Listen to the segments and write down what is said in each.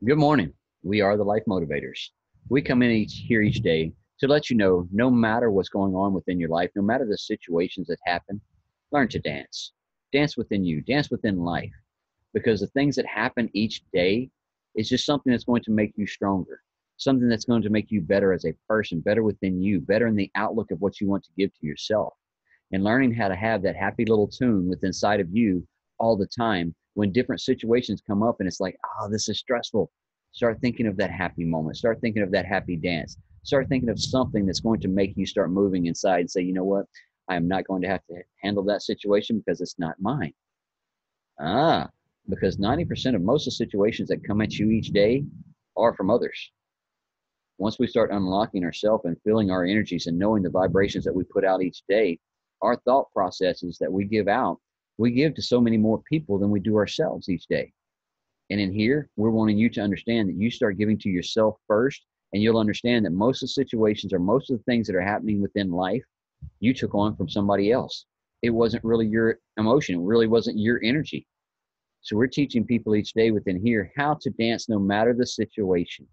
Good morning. We are the Life Motivators. We come in each day to let you know no matter what's going on within your life, no matter the situations that happen, learn to dance. Dance within you, dance within life, because the things that happen each day is just something that's going to make you stronger, something that's going to make you better as a person, better within you, better in the outlook of what you want to give to yourself. And learning how to have that happy little tune within inside of you all the time when different situations come up and it's like, oh, this is stressful. Start thinking of that happy moment. Start thinking of that happy dance. Start thinking of something that's going to make you start moving inside and say, you know what? I am not going to have to handle that situation because it's not mine. Ah, because 90% of most of the situations that come at you each day are from others. Once we start unlocking ourselves and feeling our energies and knowing the vibrations that we put out each day, our thought processes that we give out, we give to so many more people than we do ourselves each day. And in here, we're wanting you to understand that you start giving to yourself first, and you'll understand that most of the situations or most of the things that are happening within life, you took on from somebody else. It wasn't really your emotion, it really wasn't your energy. So we're teaching people each day within here how to dance no matter the situation.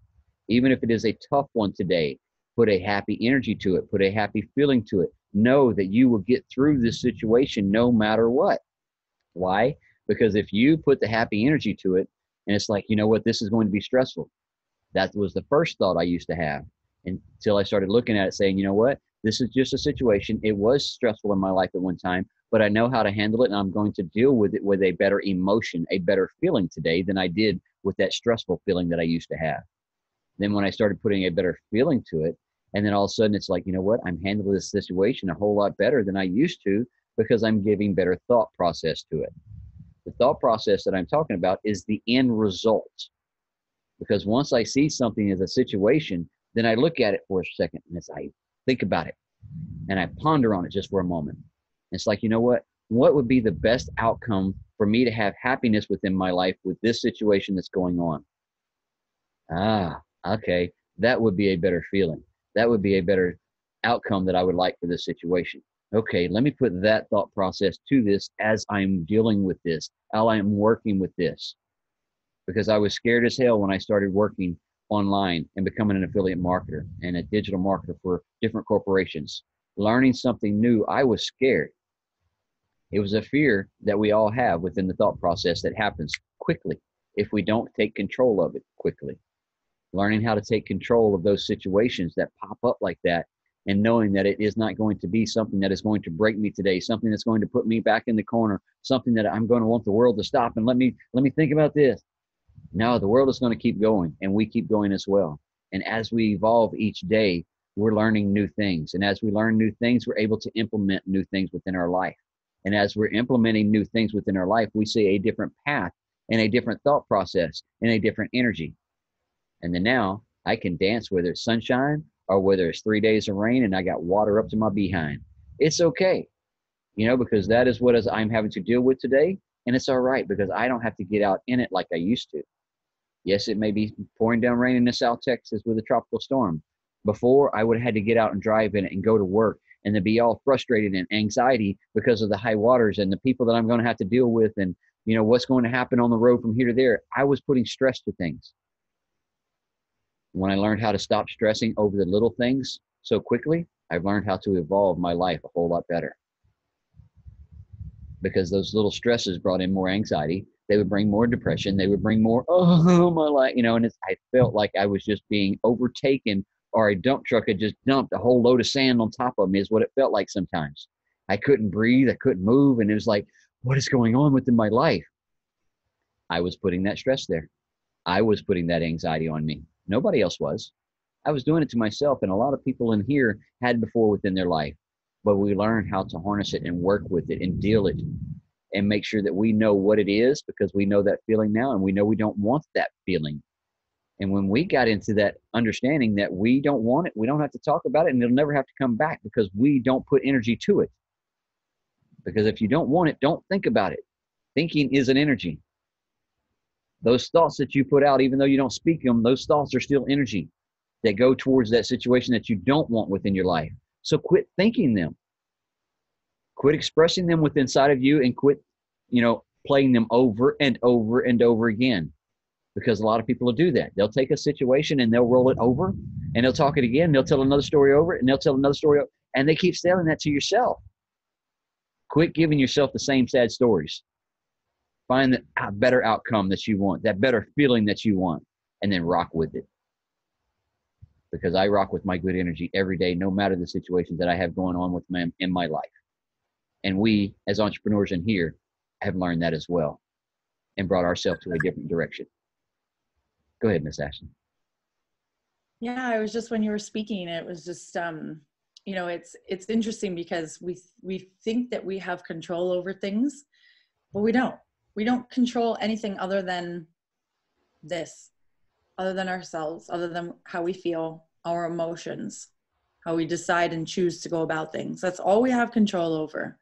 Even if it is a tough one today, put a happy energy to it, put a happy feeling to it. Know that you will get through this situation no matter what. Why? Because if you put the happy energy to it, and it's like, you know what, this is going to be stressful. That was the first thought I used to have until I started looking at it saying, you know what, this is just a situation. It was stressful in my life at one time, but I know how to handle it and I'm going to deal with it with a better emotion, a better feeling today than I did with that stressful feeling that I used to have. Then when I started putting a better feeling to it, and then all of a sudden it's like, you know what, I'm handling this situation a whole lot better than I used to because I'm giving better thought process to it. The thought process that I'm talking about is the end result. Because once I see something as a situation, then I look at it for a second and as I think about it and I ponder on it just for a moment. It's like, you know what? What would be the best outcome for me to have happiness within my life with this situation that's going on? Ah, okay. That would be a better feeling. That would be a better outcome that I would like for this situation. Okay, let me put that thought process to this as I'm dealing with this, how I'm working with this. Because I was scared as hell when I started working online and becoming an affiliate marketer and a digital marketer for different corporations. Learning something new, I was scared. It was a fear that we all have within the thought process that happens quickly if we don't take control of it quickly. Learning how to take control of those situations that pop up like that and knowing that it is not going to be something that is going to break me today, something that's going to put me back in the corner, something that I'm going to want the world to stop and let me think about this. No, the world is going to keep going and we keep going as well. And as we evolve each day, we're learning new things. And as we learn new things, we're able to implement new things within our life. And as we're implementing new things within our life, we see a different path and a different thought process and a different energy. And then now I can dance whether it's sunshine or whether it's 3 days of rain and I got water up to my behind. It's okay, because that is what I'm having to deal with today. And it's all right because I don't have to get out in it like I used to. Yes, it may be pouring down rain in South Texas with a tropical storm. Before, I would have had to get out and drive in it and go to work and to be all frustrated and anxiety because of the high waters and the people that I'm going to have to deal with and, what's going to happen on the road from here to there. I was putting stress to things. When I learned how to stop stressing over the little things so quickly, I've learned how to evolve my life a whole lot better because those little stresses brought in more anxiety. They would bring more depression. They would bring more, oh, my life, and I felt like I was just being overtaken or a dump truck had just dumped a whole load of sand on top of me is what it felt like sometimes. I couldn't breathe. I couldn't move. And it was like, what is going on within my life? I was putting that stress there. I was putting that anxiety on me. Nobody else was. I was doing it to myself, and a lot of people in here had before within their life. But we learn how to harness it and work with it and deal it and make sure that we know what it is because we know that feeling now and we know we don't want that feeling. And when we got into that understanding that we don't want it, we don't have to talk about it and it'll never have to come back because we don't put energy to it. Because if you don't want it, don't think about it. Thinking is an energy. Those thoughts that you put out, even though you don't speak them, those thoughts are still energy that go towards that situation that you don't want within your life. So quit thinking them. Quit expressing them within inside of you and quit, playing them over and over and over again. because a lot of people will do that. They'll take a situation and they'll roll it over, and they'll talk it again. They'll tell another story over it, and they'll tell another story over, and they keep telling that to yourself. Quit giving yourself the same sad stories. Find the better outcome that you want, that better feeling that you want, and then rock with it. Because I rock with my good energy every day, no matter the situations that I have going on with me in my life. And we, as entrepreneurs in here, have learned that as well and brought ourselves to a different direction. Go ahead, Miss Ashley. Yeah, it was just when you were speaking, it was just, you know, it's interesting because we think that we have control over things, but we don't. We don't control anything other than this, other than ourselves, other than how we feel, our emotions, how we decide and choose to go about things. That's all we have control over,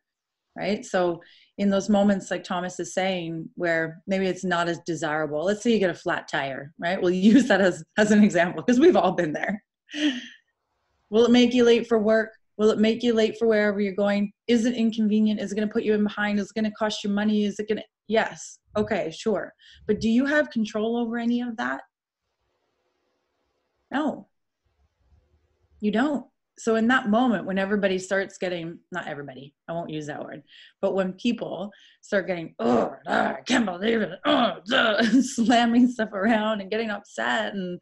right? So in those moments, like Thomas is saying, where maybe it's not as desirable, let's say you get a flat tire, right? We'll use that as an example because we've all been there. Will it make you late for work? Will it make you late for wherever you're going? Is it inconvenient? Is it going to put you in behind? Is it going to cost you money? Is it going to, yes. Okay, sure. But do you have control over any of that? No, you don't. So in that moment, when everybody starts getting, not everybody, I won't use that word, but when people start getting, oh, I can't believe it, and slamming stuff around and getting upset and,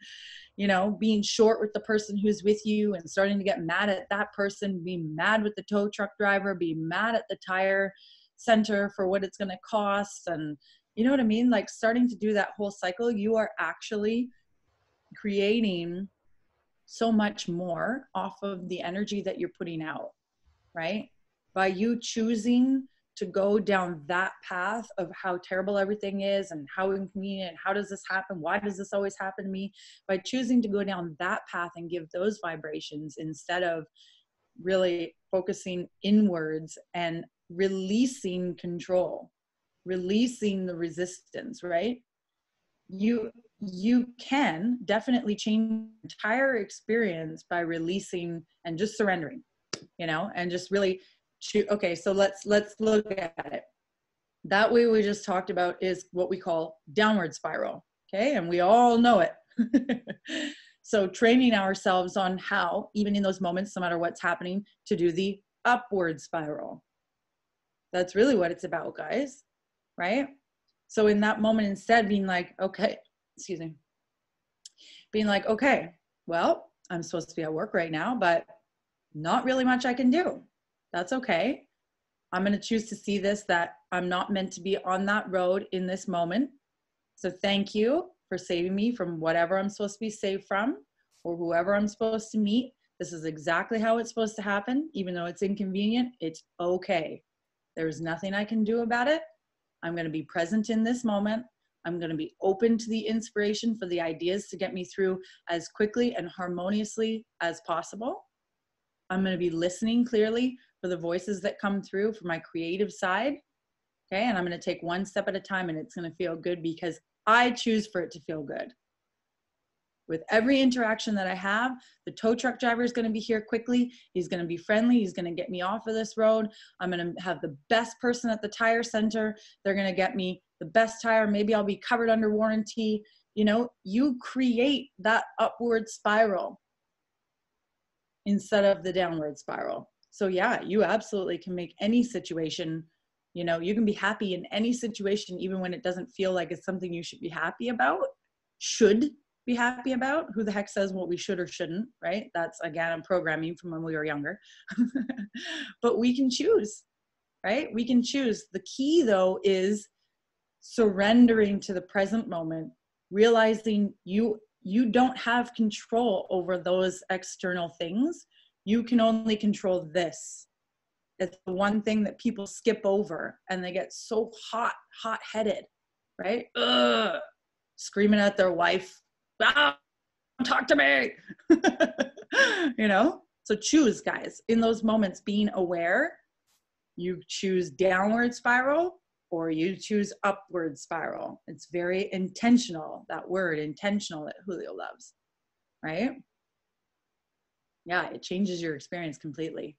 you know, being short with the person who's with you and starting to get mad at that person, being mad with the tow truck driver, being mad at the tire center for what it's going to cost. And you know what I mean? Like starting to do that whole cycle, you are actually creating so much more off of the energy that you're putting out, right? By you choosing to go down that path of how terrible everything is and how inconvenient, how does this happen? Why does this always happen to me? By choosing to go down that path and give those vibrations instead of really focusing inwards and releasing control, releasing the resistance, right? You can definitely change the entire experience by releasing and just surrendering, you know, and just really okay, so let's look at it. That way we just talked about is what we call downward spiral, okay? And we all know it. So training ourselves on how, even in those moments, no matter what's happening, to do the upward spiral. That's really what it's about, guys, right? So in that moment, instead being like, okay, excuse me, being like, okay, well, I'm supposed to be at work right now, but not really much I can do. That's okay. I'm going to choose to see this, that I'm not meant to be on that road in this moment. So thank you for saving me from whatever I'm supposed to be saved from or whoever I'm supposed to meet. This is exactly how it's supposed to happen. Even though it's inconvenient, it's okay. There's nothing I can do about it. I'm going to be present in this moment. I'm going to be open to the inspiration for the ideas to get me through as quickly and harmoniously as possible. I'm going to be listening clearly for the voices that come through from my creative side. Okay. And I'm going to take one step at a time, and it's going to feel good because I choose for it to feel good. With every interaction that I have, the tow truck driver is going to be here quickly. He's going to be friendly. He's going to get me off of this road. I'm going to have the best person at the tire center. They're going to get me the best tire. Maybe I'll be covered under warranty. You know, you create that upward spiral instead of the downward spiral. So yeah, you absolutely can make any situation, you know, you can be happy in any situation, even when it doesn't feel like it's something you should be happy about, should be happy about. Who the heck says what we should or shouldn't, right? That's, again, programming from when we were younger. But we can choose, right? We can choose. The key, though, is surrendering to the present moment, realizing you don't have control over those external things. You can only control this. It's the one thing that people skip over, and they get so hot-headed, right? Ugh, screaming at their wife, ah, talk to me. You know, so choose, guys. In those moments, being aware, you choose downward spiral or you choose upward spiral. It's very intentional, that word intentional that Julio loves, right? Yeah, it changes your experience completely.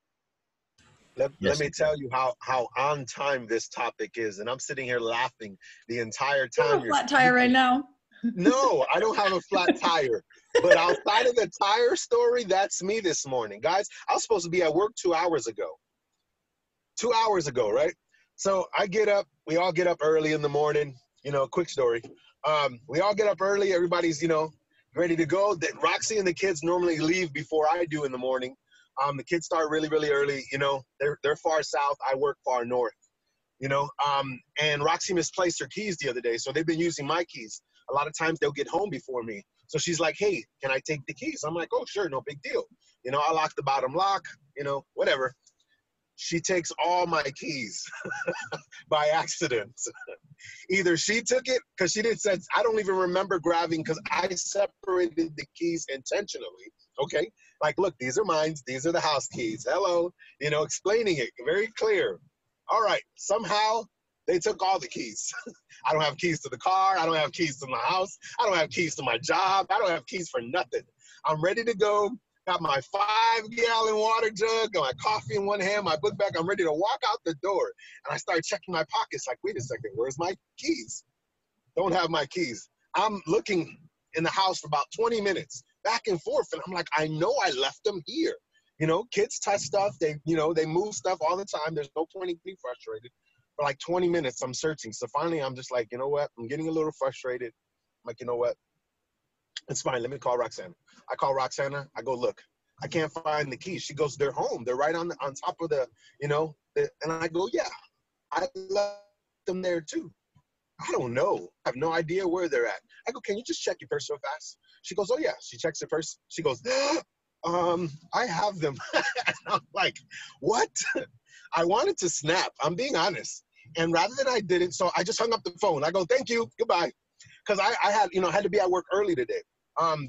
Let me tell you how on time this topic is, and I'm sitting here laughing the entire time. You're flat tire right now. No, I don't have a flat tire. But outside of the tire story, that's me this morning. Guys, I was supposed to be at work 2 hours ago. 2 hours ago, right? So I get up, we all get up early in the morning, quick story. We all get up early, everybody's, ready to go. Roxy and the kids normally leave before I do in the morning. The kids start really, really early, they're far south, I work far north, and Roxy misplaced her keys the other day, so they've been using my keys. A lot of times they'll get home before me. So she's like, hey, can I take the keys? I'm like, oh, sure, no big deal. I lock the bottom lock, whatever. She takes all my keys by accident. Either she took it, because she didn't say, I don't even remember grabbing, because I separated the keys intentionally. Okay, like, look, these are mine, these are the house keys. Hello, explaining it very clear. All right, somehow they took all the keys. I don't have keys to the car. I don't have keys to my house. I don't have keys to my job. I don't have keys for nothing. I'm ready to go. Got my 5-gallon water jug, got my coffee in one hand, my book bag. I'm ready to walk out the door. And I start checking my pockets like, wait a second, where's my keys? Don't have my keys. I'm looking in the house for about 20 minutes, back and forth. And I'm like, I know I left them here. Kids touch stuff. They move stuff all the time. There's no point in being frustrated. For like 20 minutes, I'm searching. So finally, I'm just like, you know what? I'm getting a little frustrated. I'm like, you know what? It's fine. Let me call Roxana. I call Roxana. I go, look, I can't find the keys. She goes, they're home. They're right on top of the, and I go, yeah, I left them there too. I don't know. I have no idea where they're at. I go, can you just check your purse real fast? She goes, oh yeah. She checks her purse. She goes, I have them. I'm like, what? I wanted to snap. I'm being honest. And rather than I didn't, so I just hung up the phone. I go, thank you, goodbye. Because I had, had to be at work early today.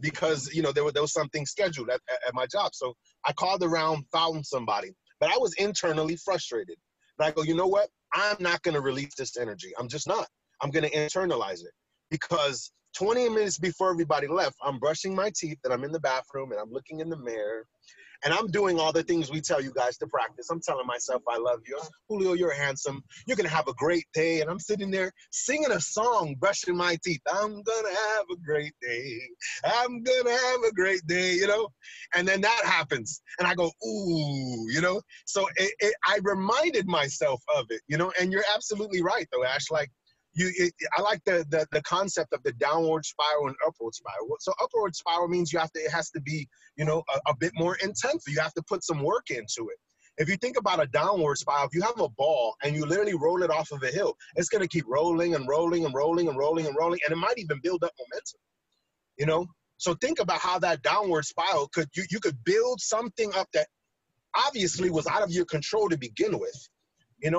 Because, there was something scheduled at my job. So I called around, found somebody. But I was internally frustrated. But I go, you know what? I'm not going to release this energy. I'm just not. I'm going to internalize it. Because 20 minutes before everybody left, I'm brushing my teeth and I'm in the bathroom and I'm looking in the mirror. And I'm doing all the things we tell you guys to practice. I'm telling myself, I love you. Julio, you're handsome. You're going to have a great day. And I'm sitting there singing a song, brushing my teeth. I'm going to have a great day. I'm going to have a great day, And then that happens. And I go, ooh, So I reminded myself of it, And you're absolutely right, though, Ash. Like, I like the concept of the downward spiral and upward spiral. So upward spiral means it has to be, a bit more intense. You have to put some work into it. If you think about a downward spiral, if you have a ball and you literally roll it off of a hill, it's going to keep rolling and rolling and rolling and rolling and rolling, and it might even build up momentum, So think about how that downward spiral you could build something up that obviously was out of your control to begin with.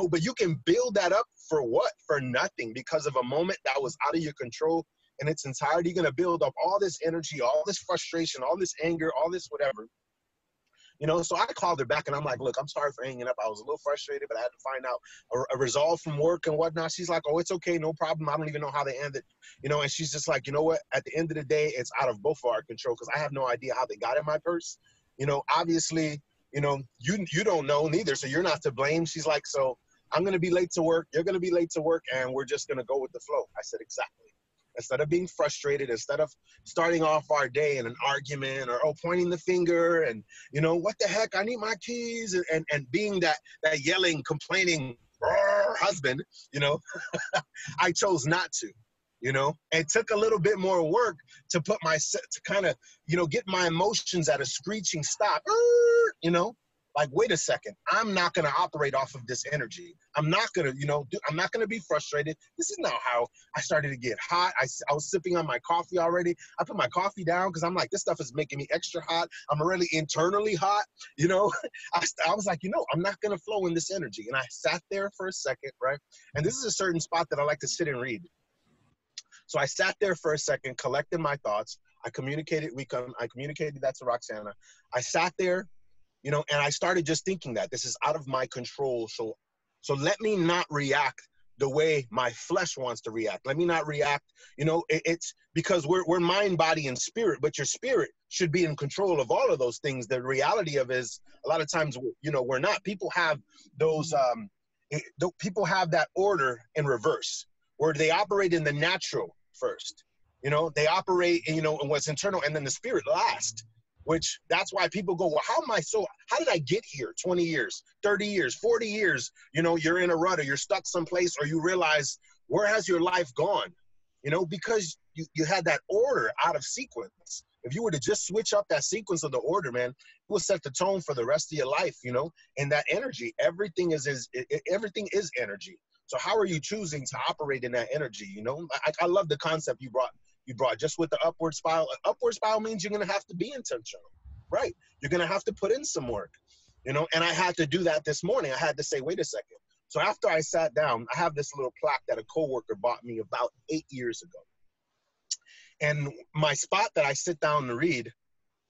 But you can build that up for what? For nothing, because of a moment that was out of your control in its entirety. You're going to build up all this energy, all this frustration, all this anger, all this whatever. So I called her back and I'm like, look, I'm sorry for hanging up. I was a little frustrated, but I had to find out a resolve from work and whatnot. She's like, oh, it's okay. No problem. I don't even know how they ended, and she's just like, you know what? At the end of the day, it's out of both of our control because I have no idea how they got in my purse. Obviously, you don't know neither, so you're not to blame. She's like, so I'm going to be late to work. You're going to be late to work, and we're just going to go with the flow. I said, exactly. Instead of being frustrated, instead of starting off our day in an argument or pointing the finger and, what the heck, I need my keys, and being that yelling, complaining husband, I chose not to. It took a little bit more work to put to kind of, get my emotions at a screeching stop, like, wait a second, I'm not going to operate off of this energy. I'm not going to, I'm not going to be frustrated. This is not how I started to get hot. I was sipping on my coffee already. I put my coffee down because I'm like, this stuff is making me extra hot. I'm really internally hot. I was like, I'm not going to flow in this energy. And I sat there for a second, right? And this is a certain spot that I like to sit and read. So I sat there for a second, collected my thoughts. I communicated that to Roxana. I sat there, and I started just thinking that this is out of my control. So let me not react the way my flesh wants to react. Let me not react. It's because we're mind, body, and spirit, but your spirit should be in control of all of those things. The reality of it is a lot of times, we're not. People have those, people have that order in reverse where they operate in the natural first. You know, they operate, you know, in what's internal, and then the spirit last, which that's why people go, well, how did I get here? 20 years, 30 years, 40 years, you know, you're in a rut or you're stuck someplace, or you realize, where has your life gone? You know, because you had that order out of sequence. If you were to just switch up that sequence of the order, man, it will set the tone for the rest of your life, you know, and that energy, everything is energy. So how are you choosing to operate in that energy? You know, I love the concept you brought just with the upward spiral. Upward spiral means you're going to have to be intentional, right? You're going to have to put in some work, you know, and I had to do that this morning. I had to say, wait a second. So after I sat down, I have this little plaque that a coworker bought me about 8 years ago. And my spot that I sit down to read,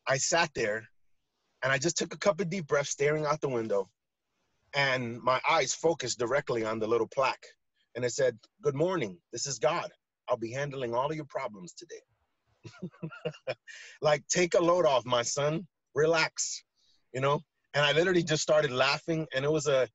I sat there and I just took a couple of deep breaths, staring out the window, and my eyes focused directly on the little plaque. And it said, good morning, this is God. I'll be handling all of your problems today. Like, take a load off, my son, relax, you know? And I literally just started laughing, and it was a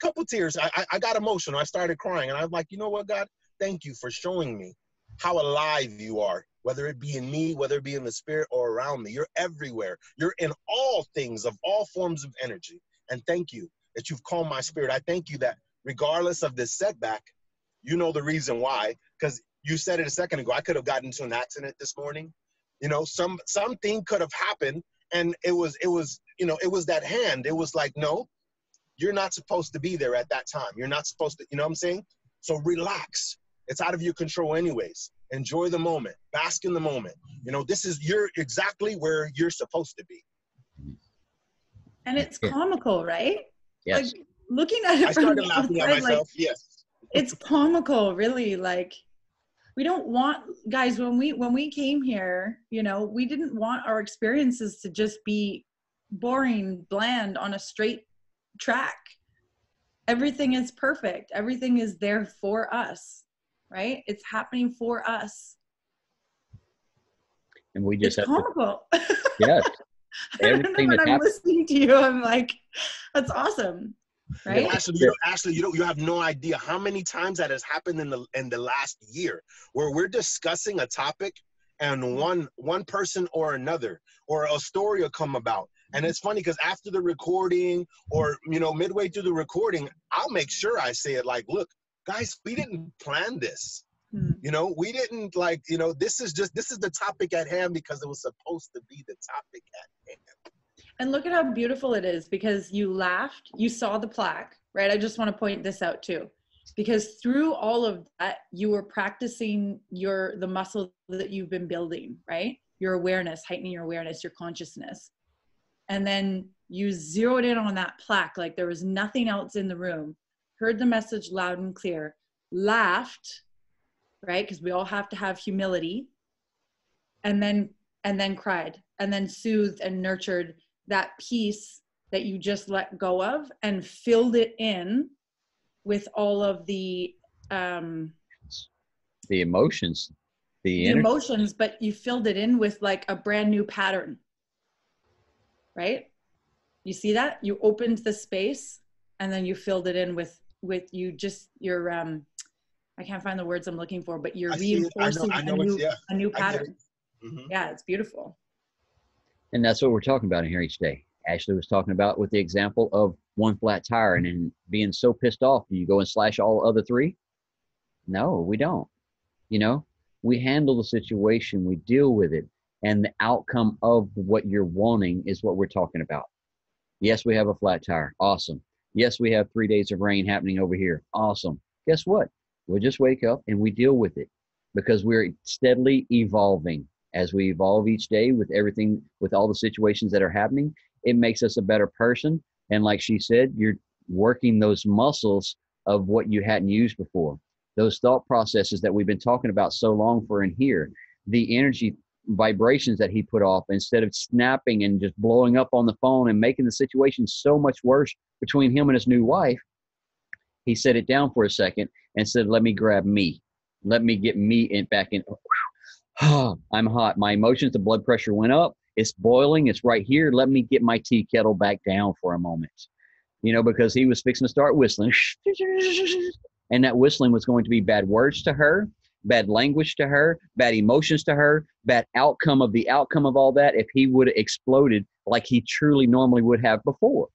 couple tears. I got emotional. I started crying, and I was like, you know what, God, thank you for showing me how alive you are, whether it be in me, whether it be in the spirit or around me. You're everywhere. You're in all things of all forms of energy. And thank you that you've calmed my spirit. I thank you that regardless of this setback, you know the reason why, because you said it a second ago, I could have gotten into an accident this morning. You know, something could have happened, and it was, you know, it was that hand. It was like, no, you're not supposed to be there at that time. You're not supposed to, you know what I'm saying? So relax. It's out of your control anyways. Enjoy the moment. Bask in the moment. You know, you're exactly where you're supposed to be. And it's comical, right? Yes. Like, looking at it I from started the laughing at outside, myself. like, Yes. it's comical, really. Like, we don't want, guys, when we came here, you know, we didn't want our experiences to just be boring, bland on a straight track. Everything is perfect. Everything is there for us, right? It's happening for us. And we just it's have comical. to, yes. Everything when I'm listening to you, I'm like, that's awesome, right? Ashley, you have no idea how many times that has happened in the last year, where we're discussing a topic, and one person or another, or a story will come about. And it's funny because after the recording, or, you know, midway through the recording, I'll make sure I say it like, look, guys, we didn't plan this. You know, we didn't, like, you know, this is the topic at hand because it was supposed to be the topic at hand. And look at how beautiful it is, because you laughed, you saw the plaque, right? I just want to point this out too, because through all of that, you were practicing the muscle that you've been building, right? Your awareness, heightening your awareness, your consciousness. And then you zeroed in on that plaque like there was nothing else in the room, heard the message loud and clear, laughed, right? Because we all have to have humility, and then cried, and then soothed and nurtured that piece that you just let go of, and filled it in with all of the emotions, the emotions, but you filled it in with like a brand new pattern, right? You see that? You opened the space, and then you filled it in with your I can't find the words I'm looking for, but you're reinforcing a new pattern. Mm-hmm. Yeah, it's beautiful. And that's what we're talking about in here each day. Ashley was talking about with the example of one flat tire, and then being so pissed off, do you go and slash all other three? No, we don't. You know, we handle the situation, we deal with it, and the outcome of what you're wanting is what we're talking about. Yes, we have a flat tire. Awesome. Yes, we have 3 days of rain happening over here. Awesome. Guess what? We'll just wake up and we deal with it, because we're steadily evolving. As we evolve each day with everything, with all the situations that are happening, it makes us a better person. And like she said, you're working those muscles of what you hadn't used before. Those thought processes that we've been talking about so long for in here, the energy vibrations that he put off, instead of snapping and just blowing up on the phone and making the situation so much worse between him and his new wife, he set it down for a second and said, let me grab me. Let me get me back in. I'm hot. My emotions, the blood pressure went up. It's boiling. It's right here. Let me get my tea kettle back down for a moment. You know, because he was fixing to start whistling. And that whistling was going to be bad words to her. bad language to her, bad emotions to her, bad outcome of all that if he would have exploded like he truly normally would have before.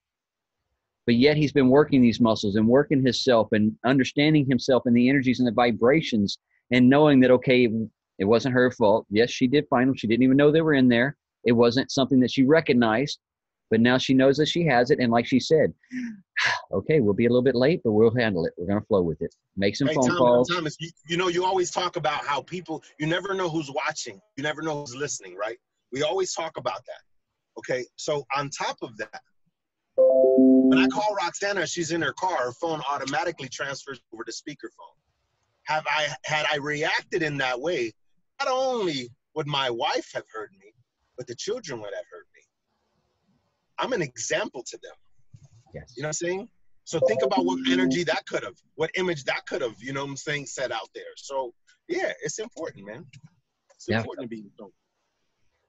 But yet he's been working these muscles and working himself and understanding himself and the energies and the vibrations and knowing that, okay, it wasn't her fault. Yes, she did find them. She didn't even know they were in there. It wasn't something that she recognized, but now she knows that she has it. And like she said, okay, we'll be a little bit late, but we'll handle it. We're going to flow with it. Make some phone calls. Thomas, you know, you always talk about how people, you never know who's watching. You never know who's listening, right? We always talk about that. Okay, so on top of that, when I call Roxana, she's in her car, her phone automatically transfers over to speakerphone. Had I reacted in that way, not only would my wife have heard me, but the children would have heard me. I'm an example to them. Yes. You know what I'm saying? So think about what energy that could have, what image that could have, you know what I'm saying, set out there. So yeah, it's important, man. It's important to be involved.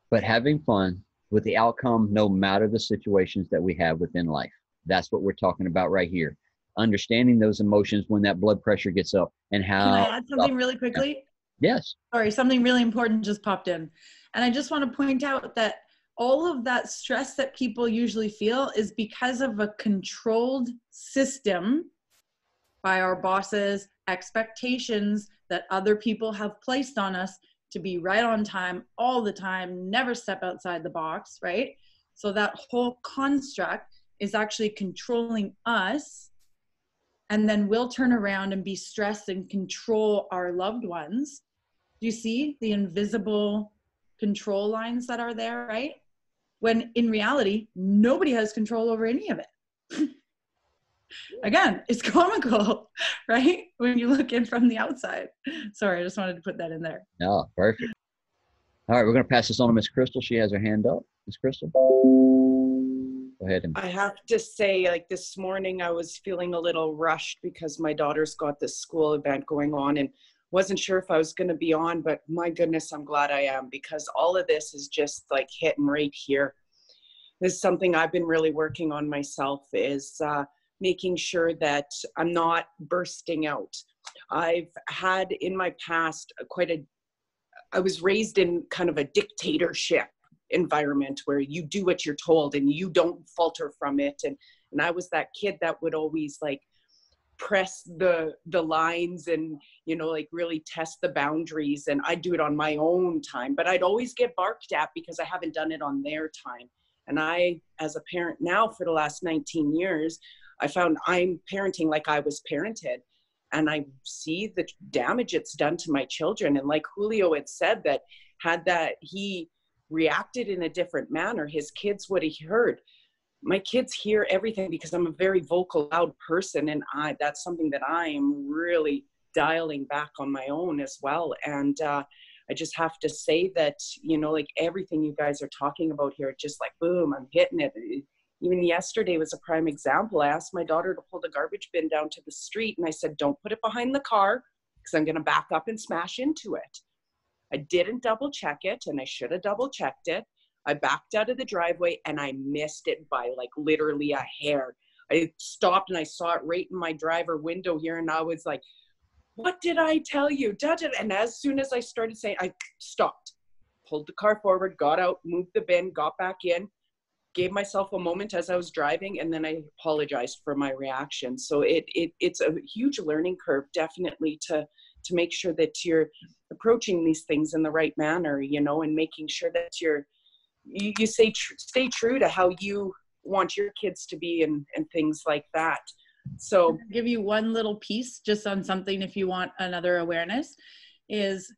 But having fun with the outcome, no matter the situations that we have within life. That's what we're talking about right here. Understanding those emotions when that blood pressure gets up and how. Can I add something really quickly? Yes. Sorry, something really important just popped in. And I just want to point out that all of that stress that people usually feel is because of a controlled system by our bosses, expectations that other people have placed on us to be right on time all the time, never step outside the box, right? So that whole construct is actually controlling us, and then we'll turn around and be stressed and control our loved ones. Do you see the invisible control lines that are there, right? When in reality, nobody has control over any of it. Again, it's comical, right? When you look in from the outside. Sorry, I just wanted to put that in there. No, perfect. All right, we're going to pass this on to Miss Crystal. She has her hand up. Miss Crystal, go ahead. I have to say, like this morning, I was feeling a little rushed because my daughter's got this school event going on and wasn't sure if I was going to be on, but my goodness, I'm glad I am, because all of this is just like hitting right here. This is something I've been really working on myself, is making sure that I'm not bursting out. I've had in my past I was raised in kind of a dictatorship environment where you do what you're told and you don't falter from it. And I was that kid that would always like press the lines and, you know, like really test the boundaries. And I'd do it on my own time, but I'd always get barked at because I haven't done it on their time. And I, as a parent now for the last 19 years, I found I'm parenting like I was parented. And I see the damage it's done to my children. And like Julio had said, that had that he reacted in a different manner, his kids would have heard. My kids hear everything because I'm a very vocal, loud person. And that's something that I am really dialing back on my own as well. And I just have to say that, you know, like everything you guys are talking about here, just like, boom, I'm hitting it. Even yesterday was a prime example. I asked my daughter to pull the garbage bin down to the street. And I said, don't put it behind the car because I'm going to back up and smash into it. I didn't double check it, and I should have double checked it. I backed out of the driveway and I missed it by like literally a hair. I stopped and I saw it right in my driver window here. And I was like, what did I tell you? And as soon as I started saying, I stopped, pulled the car forward, got out, moved the bin, got back in, gave myself a moment as I was driving, and then I apologized for my reaction. So it's a huge learning curve, definitely, to make sure that you're approaching these things in the right manner, you know, and making sure that you stay true to how you want your kids to be and things like that. So I'll give you one little piece just on something if you want another awareness, is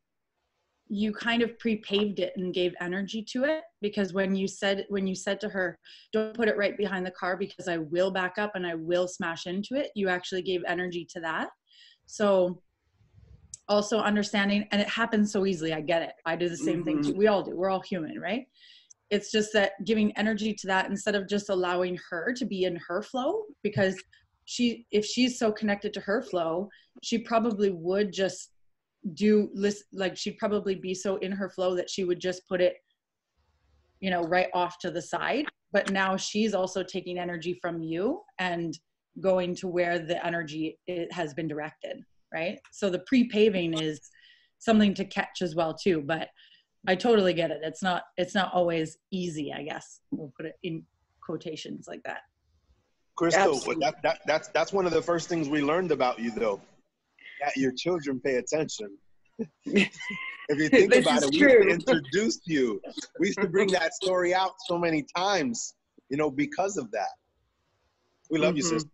you kind of pre-paved it and gave energy to it, because when you said to her, don't put it right behind the car because I will back up and I will smash into it, you actually gave energy to that. So also understanding, and it happens so easily, I get it, I do the same thing too. We all do, we're all human, right? It's just that giving energy to that instead of just allowing her to be in her flow, because if she's so connected to her flow, she probably would just she'd probably be so in her flow that she would just put it, you know, right off to the side. But now she's also taking energy from you and going to where the energy has been directed, right? So the pre-paving is something to catch as well too. But I totally get it. It's not always easy, I guess. We'll put it in quotations like that. Crystal, that's one of the first things we learned about you, though, that your children pay attention. If you think about it, we used to introduce you. We used to bring that story out so many times, you know, because of that. We love you, sister.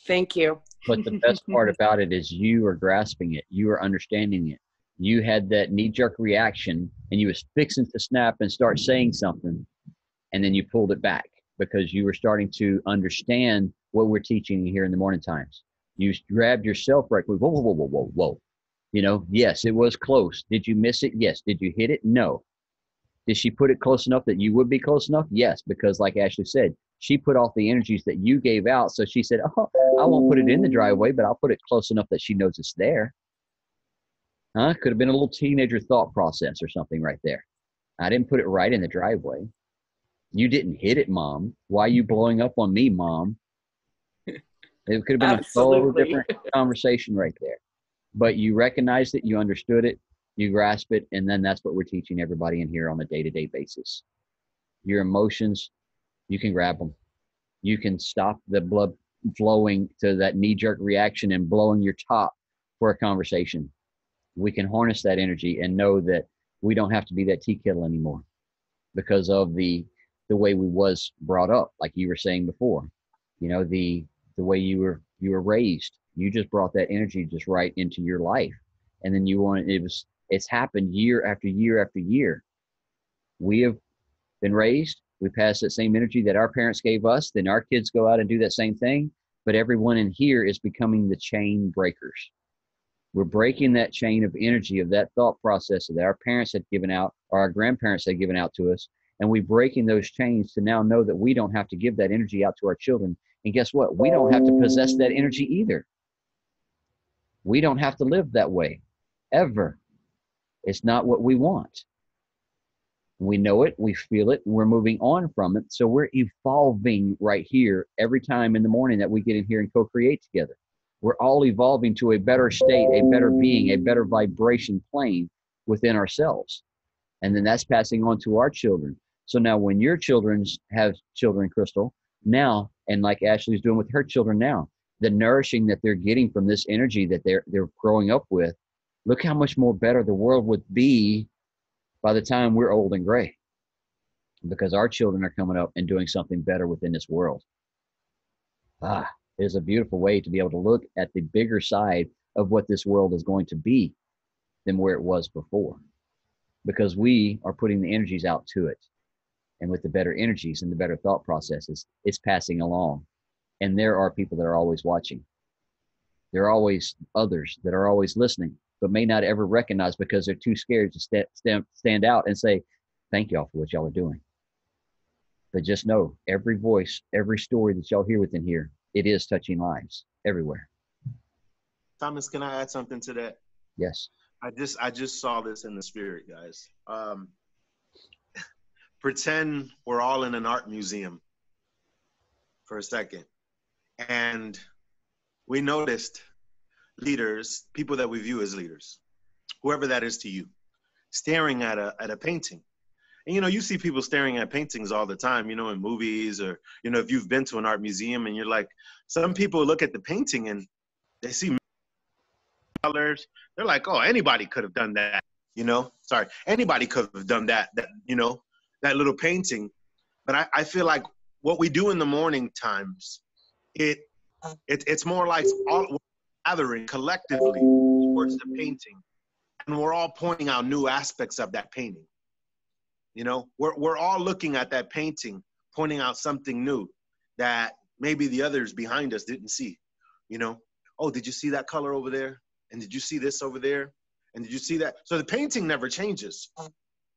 Thank you. But the best part about it is you are grasping it. You are understanding it. You had that knee-jerk reaction, and you was fixing to snap and start saying something, and then you pulled it back because you were starting to understand what we're teaching you here in the morning times. You grabbed yourself right quick. Whoa, whoa, whoa, whoa, whoa, whoa. You know, yes, it was close. Did you miss it? Yes. Did you hit it? No. Did she put it close enough that you would be close enough? Yes, because like Ashley said, she put off the energies that you gave out. So she said, oh, I won't put it in the driveway, but I'll put it close enough that she knows it's there. Could have been a little teenager thought process or something right there. I didn't put it right in the driveway. You didn't hit it, Mom. Why are you blowing up on me, Mom? It could have been a whole different conversation right there. But you recognized it, you understood it, you grasp it, and then that's what we're teaching everybody in here on a day-to-day basis. Your emotions, you can grab them. You can stop the blood flowing to that knee-jerk reaction and blowing your top for a conversation. We can harness that energy and know that we don't have to be that tea kettle anymore because of the way we was brought up, like you were saying before. You know, the way you were raised. You just brought that energy just right into your life. And then it's happened year after year after year. We have been raised. We pass that same energy that our parents gave us. Then our kids go out and do that same thing. But everyone in here is becoming the chain breakers. We're breaking that chain of energy of that thought process that our parents had given out or our grandparents had given out to us. And we're breaking those chains to now know that we don't have to give that energy out to our children. And guess what? We don't have to possess that energy either. We don't have to live that way, ever. It's not what we want. We know it, we feel it, and we're moving on from it. So we're evolving right here every time in the morning that we get in here and co-create together. We're all evolving to a better state, a better being, a better vibration plane within ourselves. And then that's passing on to our children. So now when your children have children, Crystal, now, and like Ashley's doing with her children now, the nourishing that they're getting from this energy that they're growing up with, look how much more better the world would be by the time we're old and gray, because our children are coming up and doing something better within this world. It's a beautiful way to be able to look at the bigger side of what this world is going to be than where it was before, because we are putting the energies out to it. And with the better energies and the better thought processes, it's passing along. And there are people that are always watching. There are always others that are always listening, but may not ever recognize because they're too scared to stand out and say, thank y'all for what y'all are doing. But just know, every voice, every story that y'all hear within here, it is touching lives everywhere. Thomas, can I add something to that? Yes. I just saw this in the spirit, guys. Pretend we're all in an art museum for a second. And we noticed leaders, people that we view as leaders, whoever that is to you, staring at a painting. And, you know, you see people staring at paintings all the time, you know, in movies, or, you know, if you've been to an art museum and you're like, some people look at the painting and they see colors. They're like, oh, anybody could have done that, you know, anybody could have done that, you know, that little painting. But I feel like what we do in the morning times, it's more like all gathering collectively towards the painting, and we're all pointing out new aspects of that painting. You know, we're all looking at that painting, pointing out something new that maybe the others behind us didn't see. You know, oh, did you see that color over there? And did you see this over there? And did you see that? So the painting never changes.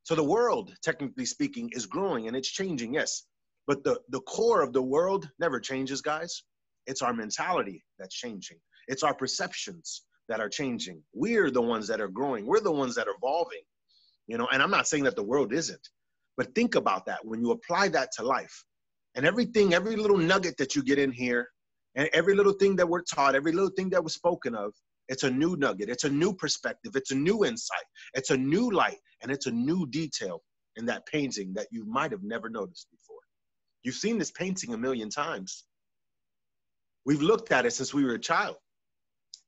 So the world, technically speaking, is growing and it's changing, yes. But the core of the world never changes, guys. It's our mentality that's changing. It's our perceptions that are changing. We're the ones that are growing. We're the ones that are evolving. You know, and I'm not saying that the world isn't, but think about that when you apply that to life. And everything, every little nugget that you get in here, and every little thing that we're taught, every little thing that was spoken of, It's a new nugget. It's a new perspective. It's a new insight. It's a new light, and it's a new detail in that painting that you might have never noticed before. You've seen this painting a million times. We've looked at it since we were a child.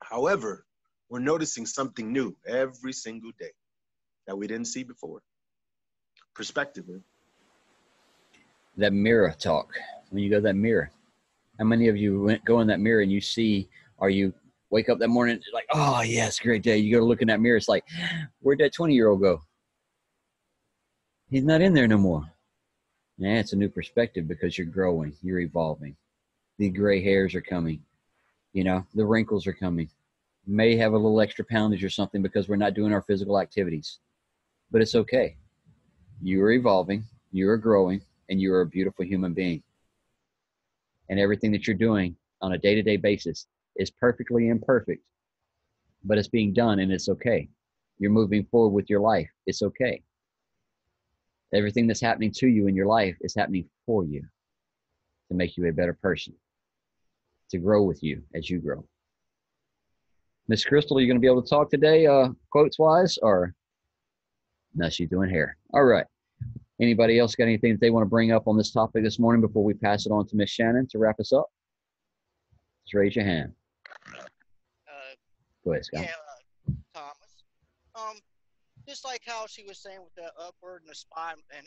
However, we're noticing something new every single day that we didn't see before. Perspective, man. That mirror talk. When you go to that mirror, how many of you go in that mirror and you see, or you wake up that morning like, oh yes, great day. You go to look in that mirror, it's like, where'd that 20-year-old go? He's not in there no more. Yeah, it's a new perspective because you're growing, you're evolving. The gray hairs are coming. You know, the wrinkles are coming. You may have a little extra poundage or something because we're not doing our physical activities. But it's okay. You are evolving, you are growing, and you are a beautiful human being. And everything that you're doing on a day-to-day basis is perfectly imperfect, but it's being done and it's okay. You're moving forward with your life. It's okay. Everything that's happening to you in your life is happening for you to make you a better person, to grow with you as you grow. Miss Crystal, are you going to be able to talk today, quotes-wise, or no, she's doing hair. All right. Anybody else got anything that they want to bring up on this topic this morning before we pass it on to Miss Shannon to wrap us up? Just raise your hand. Go ahead, Scott. Yeah, Thomas. Just like how she was saying with the upward and the spine and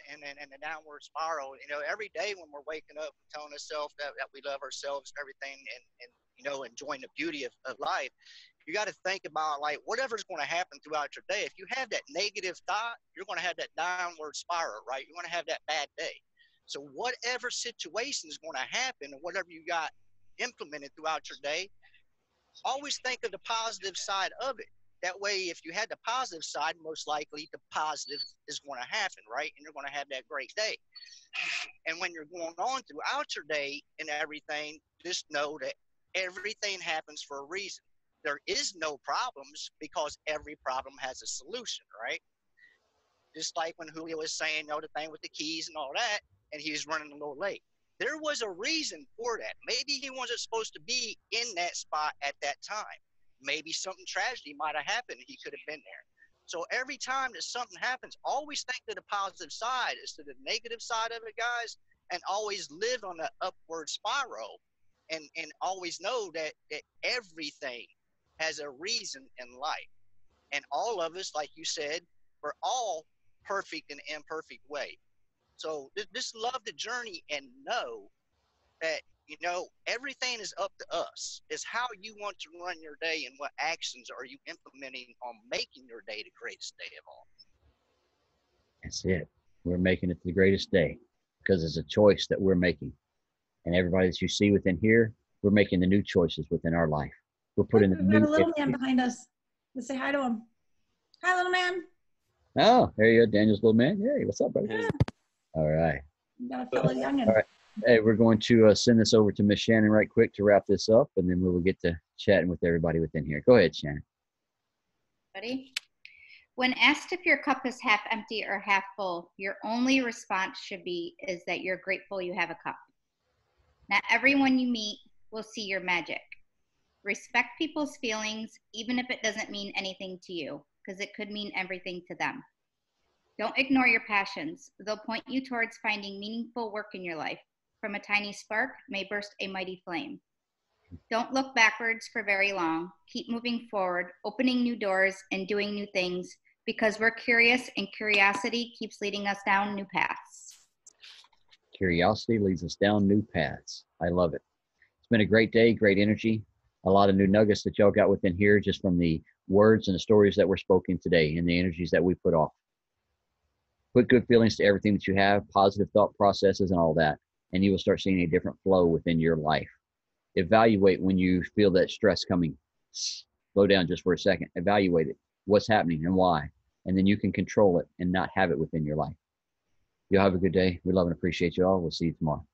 the downward spiral, you know, every day when we're waking up and telling ourselves that we love ourselves and everything and you know, enjoying the beauty of life, you got to think about like whatever's going to happen throughout your day. If you have that negative thought, you're going to have that downward spiral, right? You're going to have that bad day. So whatever situation is going to happen and whatever you got implemented throughout your day, always think of the positive side of it. That way, if you had the positive side, most likely the positive is going to happen, right? And you're going to have that great day. And when you're going on throughout your day and everything, just know that everything happens for a reason. There is no problems because every problem has a solution, right? Just like when Julio was saying, you know, the thing with the keys and all that, and he was running a little late. There was a reason for that. Maybe he wasn't supposed to be in that spot at that time. Maybe something tragedy might have happened and he could have been there. So every time that something happens, always think to the positive side instead of the negative side of it, guys, and always live on the upward spiral and always know that everything has a reason in life. And all of us, like you said, we're all perfect in an imperfect way. So just love the journey and know that, you know, everything is up to us. It's how you want to run your day and what actions are you implementing on making your day the greatest day of all. That's it. We're making it the greatest day because it's a choice that we're making. And everybody that you see within here, we're making the new choices within our life. We're putting the We've got new a little man behind us. Let's say hi to him. Hi, little man. Oh, there you go, Daniel's little man. Hey, what's up, buddy? Yeah. All right. You got a fellow youngin'. All right. Hey, we're going to send this over to Miss Shannon right quick to wrap this up, and then we will get to chatting with everybody within here. Go ahead, Shannon. Ready? When asked if your cup is half empty or half full, your only response should be is that you're grateful you have a cup. Not everyone you meet will see your magic. Respect people's feelings, even if it doesn't mean anything to you, because it could mean everything to them. Don't ignore your passions. They'll point you towards finding meaningful work in your life. From a tiny spark may burst a mighty flame. Don't look backwards for very long. Keep moving forward, opening new doors and doing new things because we're curious and curiosity keeps leading us down new paths. Curiosity leads us down new paths. I love it. It's been a great day, great energy. A lot of new nuggets that y'all got within here just from the words and the stories that were spoken today and the energies that we put off. Put good feelings to everything that you have, positive thought processes and all that, and you will start seeing a different flow within your life. Evaluate when you feel that stress coming. Slow down just for a second. Evaluate it. What's happening and why? And then you can control it and not have it within your life. You'll have a good day. We love and appreciate you all. We'll see you tomorrow.